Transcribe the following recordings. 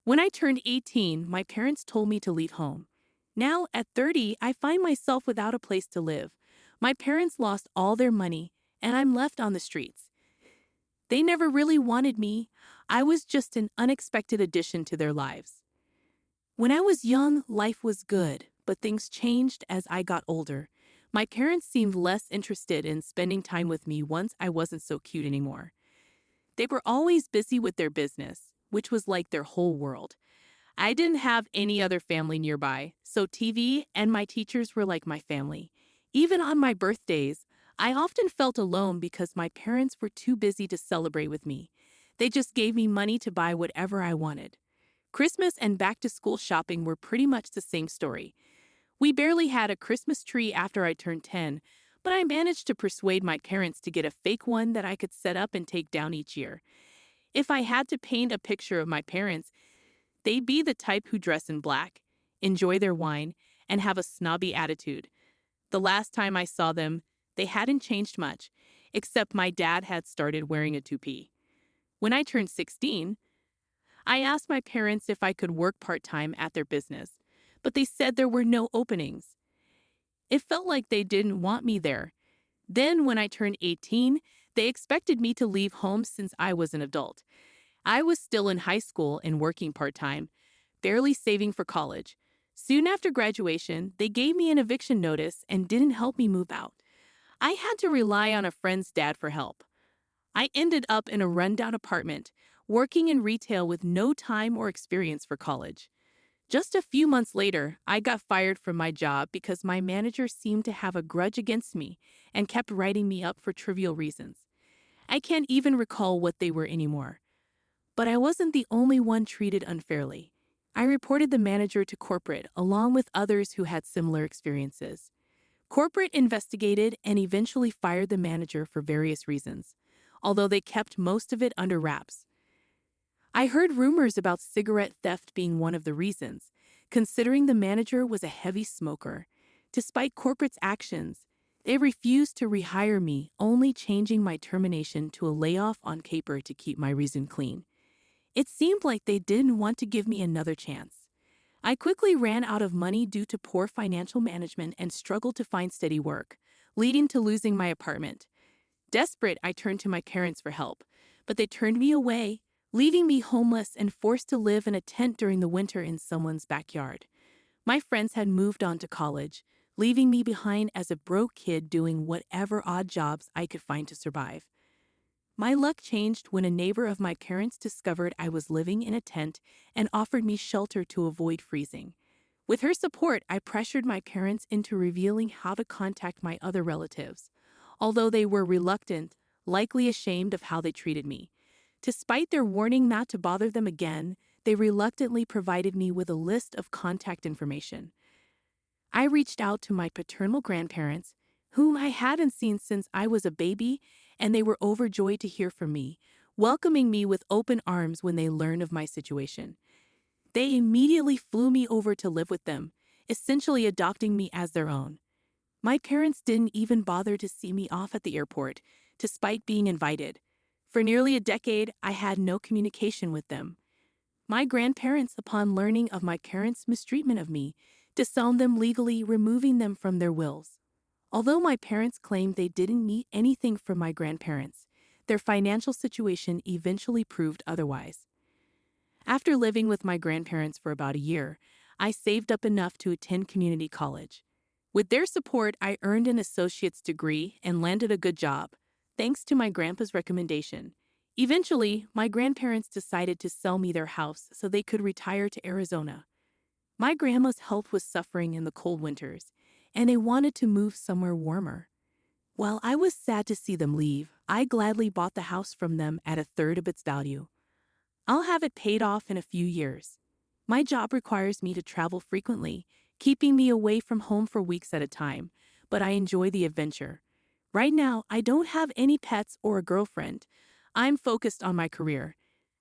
When I turned 18, my parents told me to leave home. Now, at 30, I find myself without a place to live. My parents lost all their money, and I'm left on the streets. They never really wanted me. I was just an unexpected addition to their lives. When I was young, life was good, but things changed as I got older. My parents seemed less interested in spending time with me once I wasn't so cute anymore. They were always busy with their business, which was like their whole world. I didn't have any other family nearby, so TV and my teachers were like my family. Even on my birthdays, I often felt alone because my parents were too busy to celebrate with me. They just gave me money to buy whatever I wanted. Christmas and back-to-school shopping were pretty much the same story. We barely had a Christmas tree after I turned 10, but I managed to persuade my parents to get a fake one that I could set up and take down each year. If I had to paint a picture of my parents, they'd be the type who dress in black, enjoy their wine, and have a snobby attitude. The last time I saw them, they hadn't changed much, except my dad had started wearing a toupee. When I turned 16, I asked my parents if I could work part-time at their business, but they said there were no openings. It felt like they didn't want me there. Then, when I turned 18, they expected me to leave home since I was an adult. I was still in high school and working part-time, barely saving for college. Soon after graduation, they gave me an eviction notice and didn't help me move out. I had to rely on a friend's dad for help. I ended up in a rundown apartment, working in retail with no time or experience for college. Just a few months later, I got fired from my job because my manager seemed to have a grudge against me and kept writing me up for trivial reasons. I can't even recall what they were anymore. But I wasn't the only one treated unfairly. I reported the manager to corporate along with others who had similar experiences. Corporate investigated and eventually fired the manager for various reasons, although they kept most of it under wraps. I heard rumors about cigarette theft being one of the reasons, considering the manager was a heavy smoker. Despite corporate's actions, they refused to rehire me, only changing my termination to a layoff on paper to keep my reason clean. It seemed like they didn't want to give me another chance. I quickly ran out of money due to poor financial management and struggled to find steady work, leading to losing my apartment. Desperate, I turned to my parents for help, but they turned me away, leaving me homeless and forced to live in a tent during the winter in someone's backyard. My friends had moved on to college, leaving me behind as a broke kid doing whatever odd jobs I could find to survive. My luck changed when a neighbor of my parents discovered I was living in a tent and offered me shelter to avoid freezing. With her support, I pressured my parents into revealing how to contact my other relatives, although they were reluctant, likely ashamed of how they treated me. Despite their warning not to bother them again, they reluctantly provided me with a list of contact information. I reached out to my paternal grandparents, whom I hadn't seen since I was a baby, and they were overjoyed to hear from me, welcoming me with open arms when they learned of my situation. They immediately flew me over to live with them, essentially adopting me as their own. My parents didn't even bother to see me off at the airport, despite being invited. For nearly a decade, I had no communication with them. My grandparents, upon learning of my parents' mistreatment of me, disowned them legally, removing them from their wills. Although my parents claimed they didn't need anything from my grandparents, their financial situation eventually proved otherwise. After living with my grandparents for about a year, I saved up enough to attend community college. With their support, I earned an associate's degree and landed a good job, thanks to my grandpa's recommendation. Eventually, my grandparents decided to sell me their house so they could retire to Arizona. My grandma's health was suffering in the cold winters, and they wanted to move somewhere warmer. While I was sad to see them leave, I gladly bought the house from them at a third of its value. I'll have it paid off in a few years. My job requires me to travel frequently, keeping me away from home for weeks at a time, but I enjoy the adventure. Right now, I don't have any pets or a girlfriend. I'm focused on my career.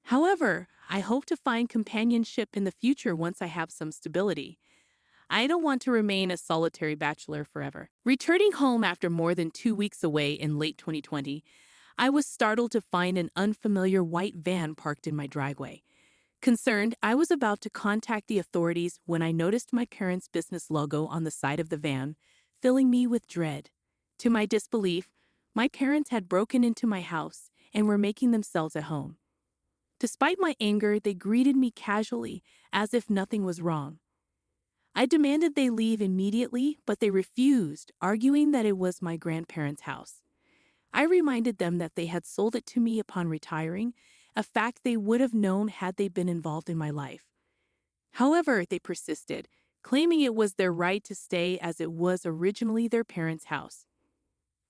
However, I hope to find companionship in the future once I have some stability. I don't want to remain a solitary bachelor forever. Returning home after more than 2 weeks away in late 2020, I was startled to find an unfamiliar white van parked in my driveway. Concerned, I was about to contact the authorities when I noticed my parents' business logo on the side of the van, filling me with dread. To my disbelief, my parents had broken into my house and were making themselves at home. Despite my anger, they greeted me casually, as if nothing was wrong. I demanded they leave immediately, but they refused, arguing that it was my grandparents' house. I reminded them that they had sold it to me upon retiring, a fact they would have known had they been involved in my life. However, they persisted, claiming it was their right to stay as it was originally their parents' house.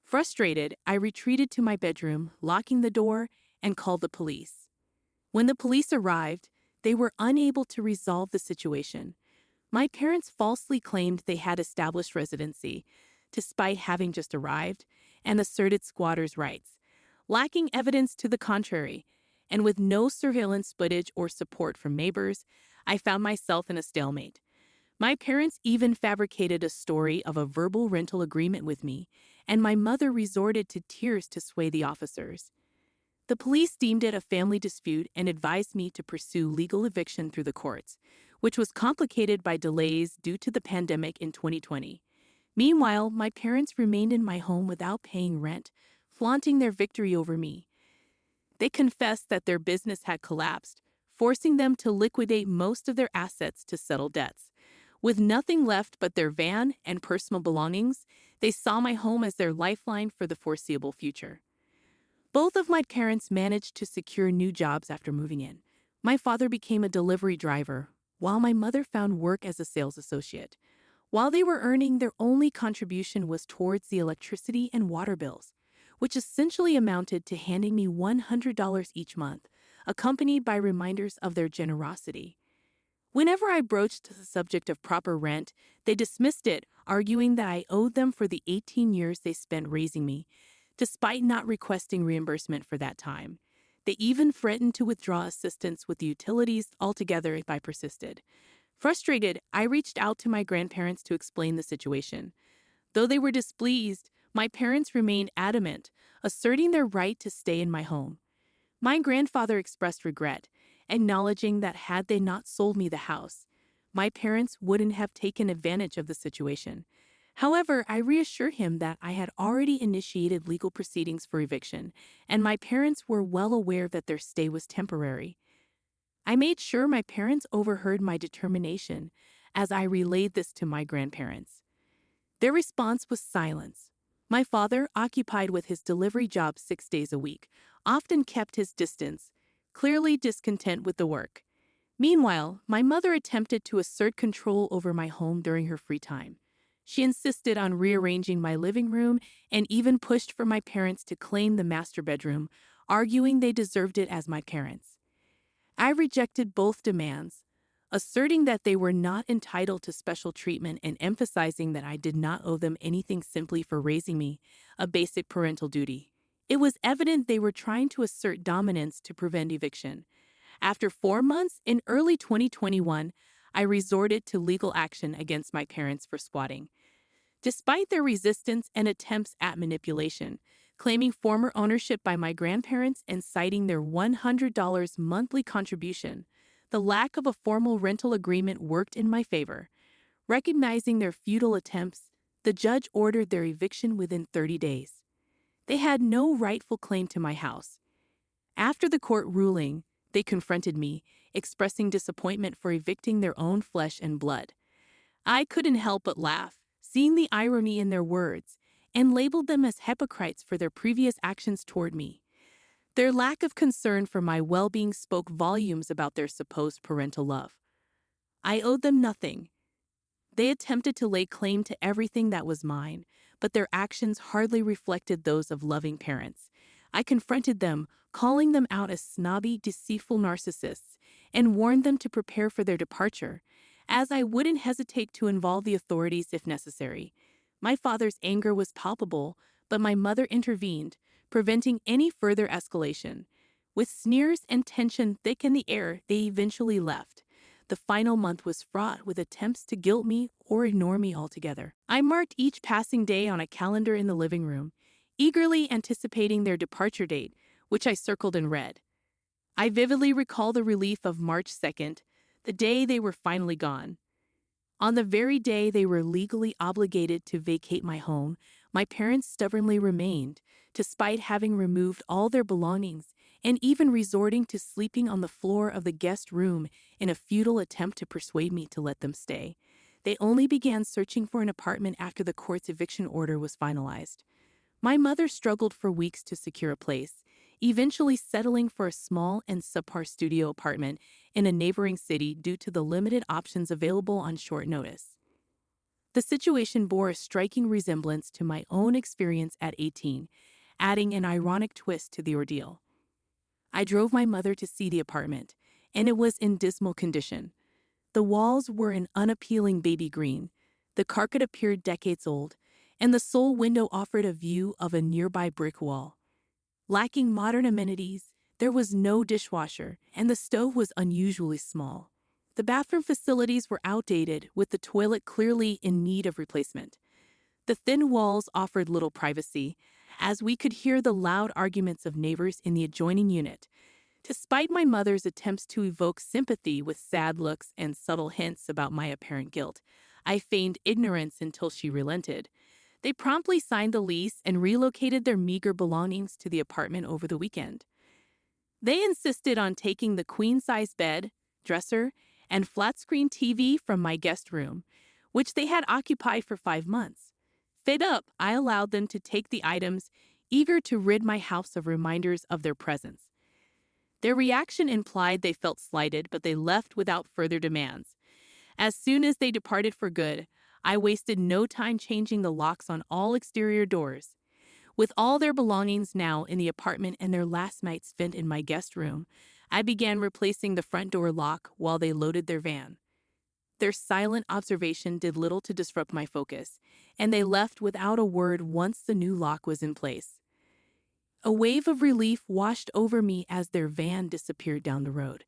Frustrated, I retreated to my bedroom, locking the door, and called the police. When the police arrived, they were unable to resolve the situation. My parents falsely claimed they had established residency, despite having just arrived, and asserted squatters' rights, lacking evidence to the contrary, and with no surveillance footage or support from neighbors. I found myself in a stalemate. My parents even fabricated a story of a verbal rental agreement with me, and my mother resorted to tears to sway the officers. The police deemed it a family dispute and advised me to pursue legal eviction through the courts, which was complicated by delays due to the pandemic in 2020. Meanwhile, my parents remained in my home without paying rent, flaunting their victory over me. They confessed that their business had collapsed, forcing them to liquidate most of their assets to settle debts. With nothing left but their van and personal belongings, they saw my home as their lifeline for the foreseeable future. Both of my parents managed to secure new jobs after moving in. My father became a delivery driver, while my mother found work as a sales associate. While they were earning, their only contribution was towards the electricity and water bills, which essentially amounted to handing me $100 each month, accompanied by reminders of their generosity. Whenever I broached the subject of proper rent, they dismissed it, arguing that I owed them for the 18 years they spent raising me, despite not requesting reimbursement for that time. They even threatened to withdraw assistance with the utilities altogether if I persisted. Frustrated, I reached out to my grandparents to explain the situation. Though they were displeased, my parents remained adamant, asserting their right to stay in my home. My grandfather expressed regret, acknowledging that had they not sold me the house, my parents wouldn't have taken advantage of the situation. However, I reassured him that I had already initiated legal proceedings for eviction, and my parents were well aware that their stay was temporary. I made sure my parents overheard my determination as I relayed this to my grandparents. Their response was silence. My father, occupied with his delivery job 6 days a week, often kept his distance, clearly discontent with the work. Meanwhile, my mother attempted to assert control over my home during her free time. She insisted on rearranging my living room and even pushed for my parents to claim the master bedroom, arguing they deserved it as my parents. I rejected both demands, asserting that they were not entitled to special treatment and emphasizing that I did not owe them anything simply for raising me, a basic parental duty. It was evident they were trying to assert dominance to prevent eviction. After 4 months, in early 2021, I resorted to legal action against my parents for squatting. Despite their resistance and attempts at manipulation, claiming former ownership by my grandparents and citing their $100 monthly contribution, the lack of a formal rental agreement worked in my favor. Recognizing their futile attempts, the judge ordered their eviction within 30 days. They had no rightful claim to my house. After the court ruling, they confronted me, expressing disappointment for evicting their own flesh and blood. I couldn't help but laugh, seeing the irony in their words, and labeled them as hypocrites for their previous actions toward me. Their lack of concern for my well-being spoke volumes about their supposed parental love. I owed them nothing. They attempted to lay claim to everything that was mine, but their actions hardly reflected those of loving parents. I confronted them, calling them out as snobby, deceitful narcissists, and warned them to prepare for their departure, as I wouldn't hesitate to involve the authorities if necessary. My father's anger was palpable, but my mother intervened, preventing any further escalation. With sneers and tension thick in the air, they eventually left. The final month was fraught with attempts to guilt me or ignore me altogether. I marked each passing day on a calendar in the living room, eagerly anticipating their departure date, which I circled in red. I vividly recall the relief of March 2nd, the day they were finally gone. On the very day they were legally obligated to vacate my home, my parents stubbornly remained, despite having removed all their belongings and even resorting to sleeping on the floor of the guest room in a futile attempt to persuade me to let them stay. They only began searching for an apartment after the court's eviction order was finalized. My mother struggled for weeks to secure a place, eventually settling for a small and subpar studio apartment in a neighboring city due to the limited options available on short notice. The situation bore a striking resemblance to my own experience at 18, adding an ironic twist to the ordeal. I drove my mother to see the apartment, and it was in dismal condition. The walls were an unappealing baby green, the carpet appeared decades old, and the sole window offered a view of a nearby brick wall. Lacking modern amenities, there was no dishwasher, and the stove was unusually small. The bathroom facilities were outdated, with the toilet clearly in need of replacement. The thin walls offered little privacy, as we could hear the loud arguments of neighbors in the adjoining unit. Despite my mother's attempts to evoke sympathy with sad looks and subtle hints about my apparent guilt, I feigned ignorance until she relented. They promptly signed the lease and relocated their meager belongings to the apartment over the weekend. They insisted on taking the queen-size bed, dresser, and flat-screen TV from my guest room, which they had occupied for 5 months. Fed up, I allowed them to take the items, eager to rid my house of reminders of their presence. Their reaction implied they felt slighted, but they left without further demands. As soon as they departed for good, I wasted no time changing the locks on all exterior doors. With all their belongings now in the apartment and their last night spent in my guest room, I began replacing the front door lock while they loaded their van. Their silent observation did little to disrupt my focus, and they left without a word once the new lock was in place. A wave of relief washed over me as their van disappeared down the road.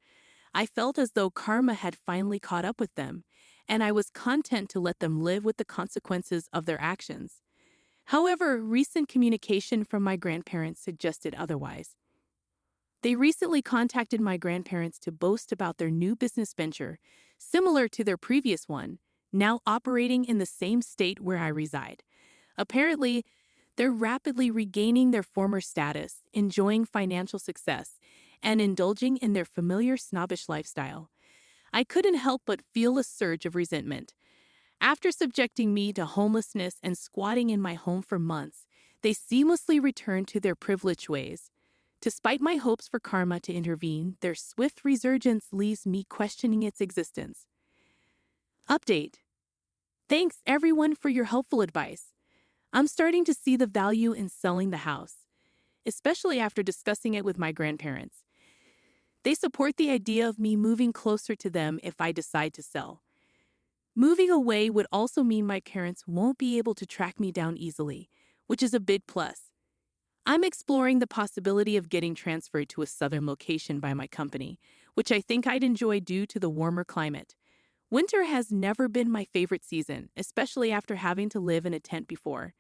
I felt as though karma had finally caught up with them, and I was content to let them live with the consequences of their actions. However, recent communication from my grandparents suggested otherwise. They recently contacted my grandparents to boast about their new business venture, similar to their previous one, now operating in the same state where I reside. Apparently, they're rapidly regaining their former status, enjoying financial success, and indulging in their familiar snobbish lifestyle. I couldn't help but feel a surge of resentment. After subjecting me to homelessness and squatting in my home for months, they seamlessly returned to their privileged ways. Despite my hopes for karma to intervene, their swift resurgence leaves me questioning its existence. Update. Thanks everyone for your helpful advice. I'm starting to see the value in selling the house, especially after discussing it with my grandparents. They support the idea of me moving closer to them if I decide to sell. Moving away would also mean my parents won't be able to track me down easily, which is a big plus. I'm exploring the possibility of getting transferred to a southern location by my company, which I think I'd enjoy due to the warmer climate. Winter has never been my favorite season, especially after having to live in a tent before.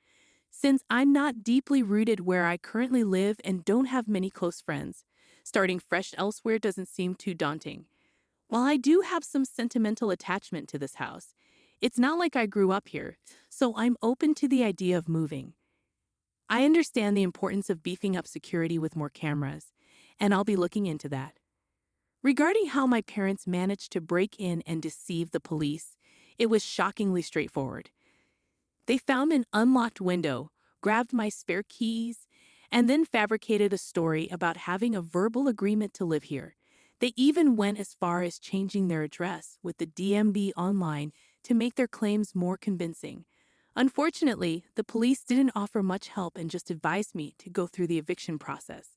Since I'm not deeply rooted where I currently live and don't have many close friends, starting fresh elsewhere doesn't seem too daunting. While I do have some sentimental attachment to this house, it's not like I grew up here, so I'm open to the idea of moving. I understand the importance of beefing up security with more cameras, and I'll be looking into that. Regarding how my parents managed to break in and deceive the police, it was shockingly straightforward. They found an unlocked window, grabbed my spare keys, and then fabricated a story about having a verbal agreement to live here. They even went as far as changing their address with the DMV online to make their claims more convincing. Unfortunately, the police didn't offer much help and just advised me to go through the eviction process.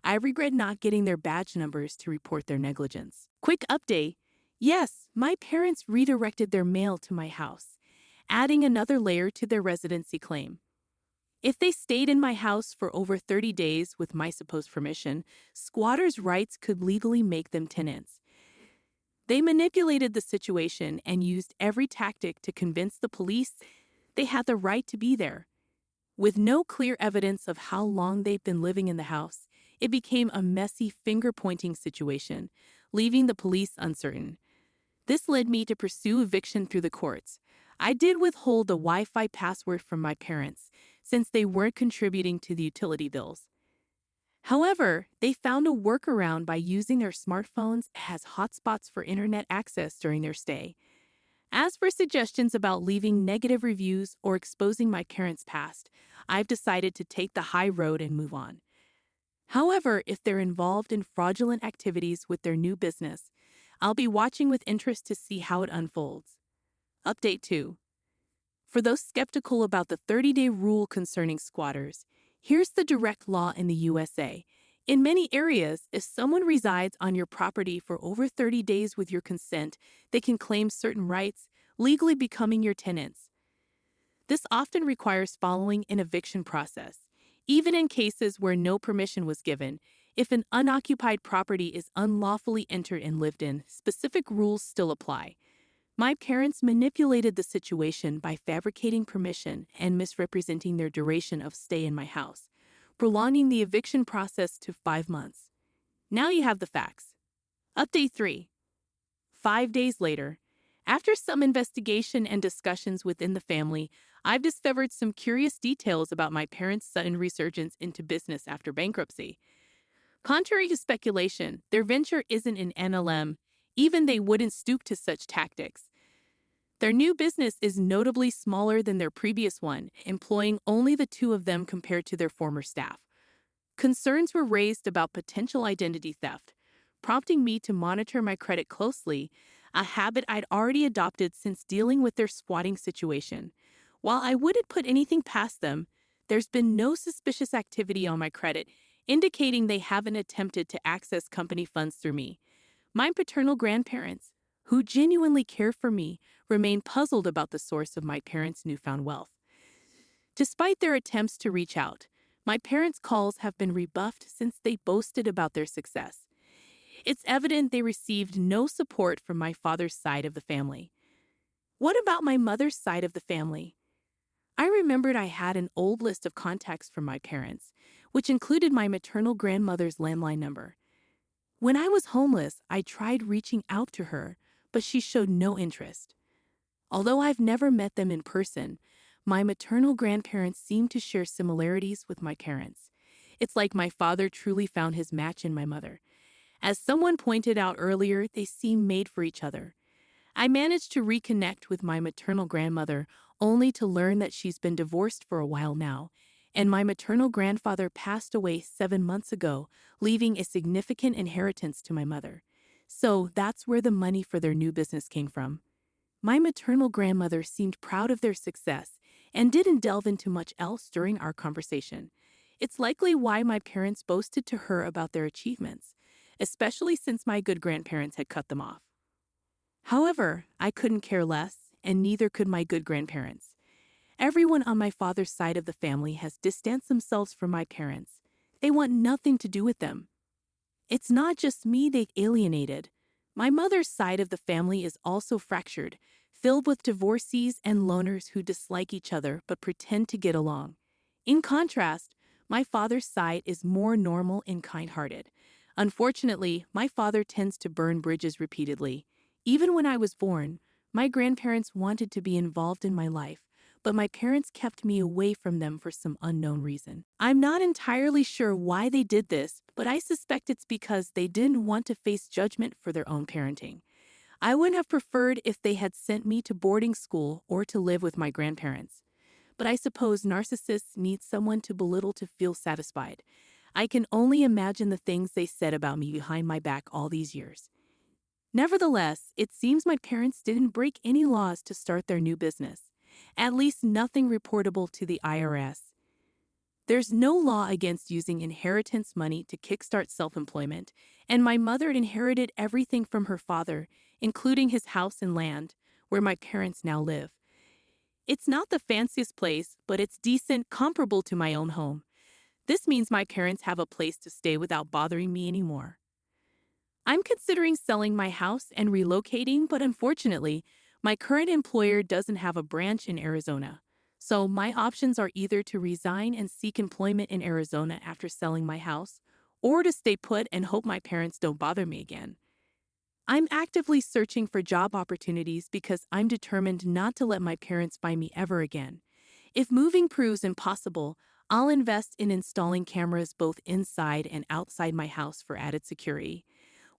I regret not getting their badge numbers to report their negligence. Quick update. Yes, my parents redirected their mail to my house, adding another layer to their residency claim. If they stayed in my house for over 30 days with my supposed permission, squatters' rights could legally make them tenants. They manipulated the situation and used every tactic to convince the police they had the right to be there. With no clear evidence of how long they've been living in the house, It became a messy finger-pointing situation, leaving the police uncertain. This led me to pursue eviction through the courts. I did withhold the Wi-Fi password from my parents, since they weren't contributing to the utility bills. However, they found a workaround by using their smartphones as hotspots for internet access during their stay. As for suggestions about leaving negative reviews or exposing my parents' past, I've decided to take the high road and move on. However, if they're involved in fraudulent activities with their new business, I'll be watching with interest to see how it unfolds. Update 2. For those skeptical about the 30-day rule concerning squatters, here's the direct law in the USA. In many areas, if someone resides on your property for over 30 days with your consent, they can claim certain rights, legally becoming your tenants. This often requires following an eviction process. Even in cases where no permission was given, if an unoccupied property is unlawfully entered and lived in, specific rules still apply. My parents manipulated the situation by fabricating permission and misrepresenting their duration of stay in my house, prolonging the eviction process to 5 months. Now you have the facts. Update 3. 5 days later, after some investigation and discussions within the family, I've discovered some curious details about my parents' sudden resurgence into business after bankruptcy. Contrary to speculation, their venture isn't an NLM. Even they wouldn't stoop to such tactics. Their new business is notably smaller than their previous one, employing only the two of them compared to their former staff. Concerns were raised about potential identity theft, prompting me to monitor my credit closely, a habit I'd already adopted since dealing with their squatting situation. While I wouldn't put anything past them, there's been no suspicious activity on my credit, indicating they haven't attempted to access company funds through me. My paternal grandparents, who genuinely care for me, remain puzzled about the source of my parents' newfound wealth. Despite their attempts to reach out, my parents' calls have been rebuffed since they boasted about their success. It's evident they received no support from my father's side of the family. What about my mother's side of the family? I remembered I had an old list of contacts from my parents, which included my maternal grandmother's landline number. When I was homeless, I tried reaching out to her, but she showed no interest. Although I've never met them in person, my maternal grandparents seem to share similarities with my parents. It's like my father truly found his match in my mother. As someone pointed out earlier, they seem made for each other. I managed to reconnect with my maternal grandmother only to learn that she's been divorced for a while now, and my maternal grandfather passed away 7 months ago, leaving a significant inheritance to my mother. So that's where the money for their new business came from. My maternal grandmother seemed proud of their success and didn't delve into much else during our conversation. It's likely why my parents boasted to her about their achievements, especially since my good grandparents had cut them off. However, I couldn't care less, and neither could my good grandparents. Everyone on my father's side of the family has distanced themselves from my parents. They want nothing to do with them. It's not just me they've alienated. My mother's side of the family is also fractured, filled with divorcees and loners who dislike each other but pretend to get along. In contrast, my father's side is more normal and kind-hearted. Unfortunately, my father tends to burn bridges repeatedly. Even when I was born, my grandparents wanted to be involved in my life, but my parents kept me away from them for some unknown reason. I'm not entirely sure why they did this, but I suspect it's because they didn't want to face judgment for their own parenting. I would have preferred if they had sent me to boarding school or to live with my grandparents. But I suppose narcissists need someone to belittle to feel satisfied. I can only imagine the things they said about me behind my back all these years. Nevertheless, it seems my parents didn't break any laws to start their new business. At least nothing reportable to the IRS. There's no law against using inheritance money to kickstart self-employment, and my mother inherited everything from her father, including his house and land, where my parents now live. It's not the fanciest place, but it's decent, comparable to my own home. This means my parents have a place to stay without bothering me anymore. I'm considering selling my house and relocating, but unfortunately, my current employer doesn't have a branch in Arizona. So my options are either to resign and seek employment in Arizona after selling my house, or to stay put and hope my parents don't bother me again. I'm actively searching for job opportunities because I'm determined not to let my parents find me ever again. If moving proves impossible, I'll invest in installing cameras both inside and outside my house for added security.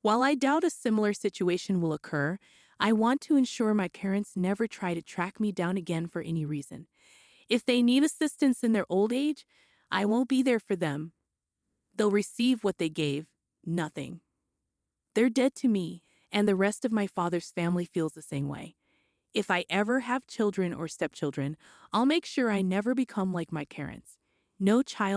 While I doubt a similar situation will occur, I want to ensure my parents never try to track me down again for any reason. If they need assistance in their old age, I won't be there for them. They'll receive what they gave, nothing. They're dead to me, and the rest of my father's family feels the same way. If I ever have children or stepchildren, I'll make sure I never become like my parents. No child